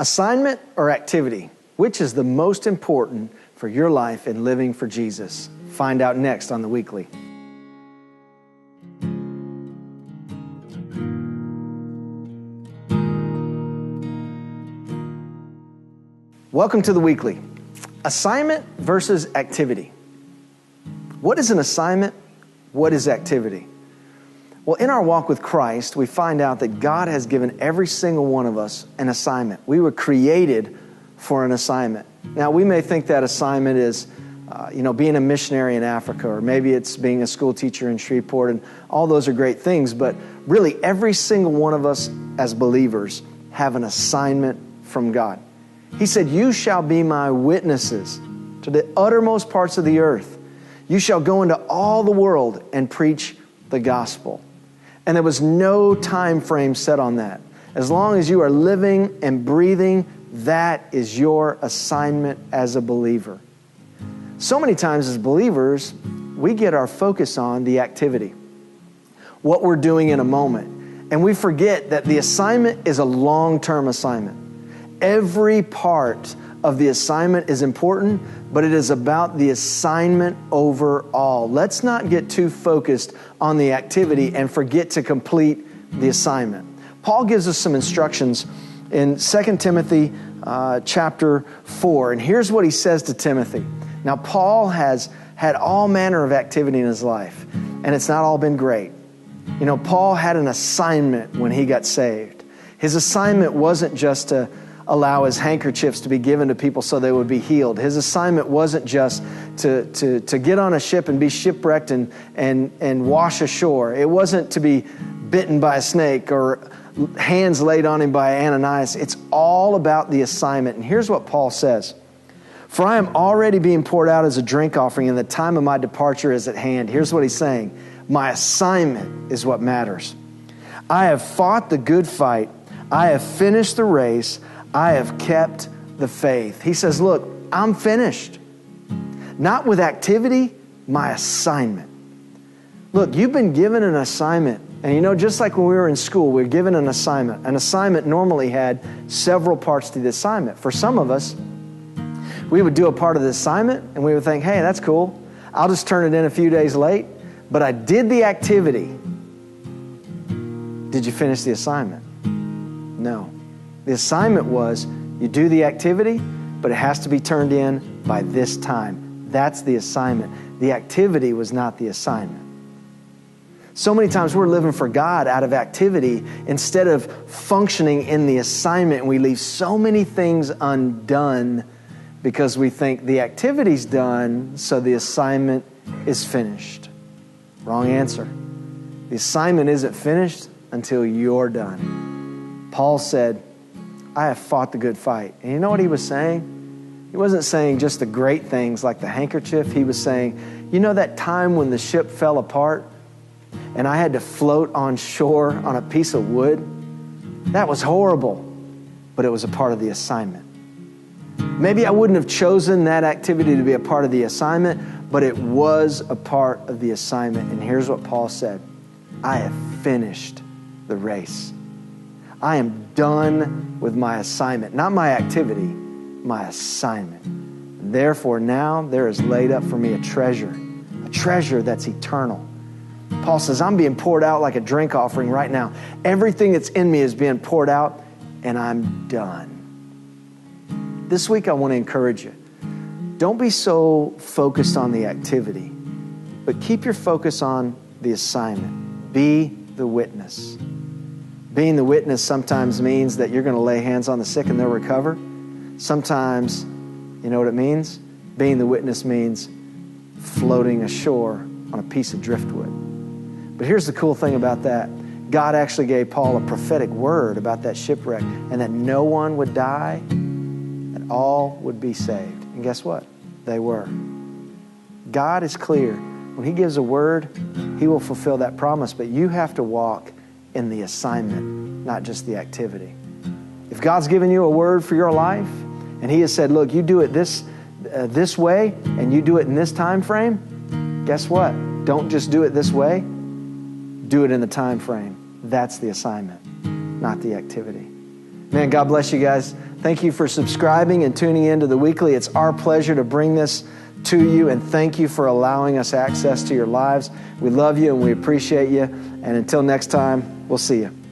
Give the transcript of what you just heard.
Assignment or activity? Which is the most important for your life in living for Jesus? Find out next on The Weekly. Welcome to The Weekly. Assignment versus activity. What is an assignment? What is activity? Well, in our walk with Christ, we find out that God has given every single one of us an assignment. We were created for an assignment. Now, we may think that assignment is, being a missionary in Africa, or maybe it's being a school teacher in Shreveport, and all those are great things, but really every single one of us as believers have an assignment from God. He said, "You shall be my witnesses to the uttermost parts of the earth. You shall go into all the world and preach the gospel." And there was no time frame set on that. As long as you are living and breathing, that is your assignment as a believer. So many times as believers, we get our focus on the activity, what we're doing in a moment, and we forget that the assignment is a long-term assignment. Every part of the assignment is important, but it is about the assignment overall. Let's not get too focused on the activity and forget to complete the assignment. Paul gives us some instructions in 2 Timothy chapter 4, and here's what he says to Timothy. Now, Paul has had all manner of activity in his life, and it's not all been great. Paul had an assignment when he got saved. His assignment wasn't just to allow his handkerchiefs to be given to people so they would be healed. His assignment wasn't just to get on a ship and be shipwrecked and wash ashore. It wasn't to be bitten by a snake or hands laid on him by Ananias. It's all about the assignment. And here's what Paul says. "For I am already being poured out as a drink offering, and the time of my departure is at hand." Here's what he's saying. My assignment is what matters. "I have fought the good fight. I have finished the race. I have kept the faith." He says, look, I'm finished. Not with activity, my assignment. Look, you've been given an assignment. And just like when we were in school, we were given an assignment. An assignment normally had several parts to the assignment. For some of us, we would do a part of the assignment and we would think, hey, that's cool. I'll just turn it in a few days late. But I did the activity. Did you finish the assignment? No. The assignment was you do the activity, but it has to be turned in by this time. That's the assignment. The activity was not the assignment. So many times we're living for God out of activity instead of functioning in the assignment. We leave so many things undone because we think the activity's done, so the assignment is finished. Wrong answer. The assignment isn't finished until you're done. Paul said, I have fought the good fight. And you know what he was saying? He wasn't saying just the great things like the handkerchief. He was saying, that time when the ship fell apart and I had to float on shore on a piece of wood? That was horrible, but it was a part of the assignment. Maybe I wouldn't have chosen that activity to be a part of the assignment, but it was a part of the assignment. And here's what Paul said. I have finished the race. I am done with my assignment, not my activity, my assignment. Therefore, now there is laid up for me a treasure that's eternal. Paul says, I'm being poured out like a drink offering right now. Everything that's in me is being poured out, and I'm done. This week, I want to encourage you. Don't be so focused on the activity, but keep your focus on the assignment. Be the witness. Being the witness sometimes means that you're going to lay hands on the sick and they'll recover. Sometimes, you know what it means? Being the witness means floating ashore on a piece of driftwood. But here's the cool thing about that. God actually gave Paul a prophetic word about that shipwreck, and that no one would die, that all would be saved. And guess what? They were. God is clear. When He gives a word, He will fulfill that promise, but you have to walk in the assignment, not just the activity. If God's given you a word for your life, and He has said, look, you do it this way, and you do it in this time frame, guess what? Don't just do it this way. Do it in the time frame. That's the assignment, not the activity. Man, God bless you guys. Thank you for subscribing and tuning in to The Weekly. It's our pleasure to bring this to you, and thank you for allowing us access to your lives. We love you and we appreciate you. And until next time, we'll see you.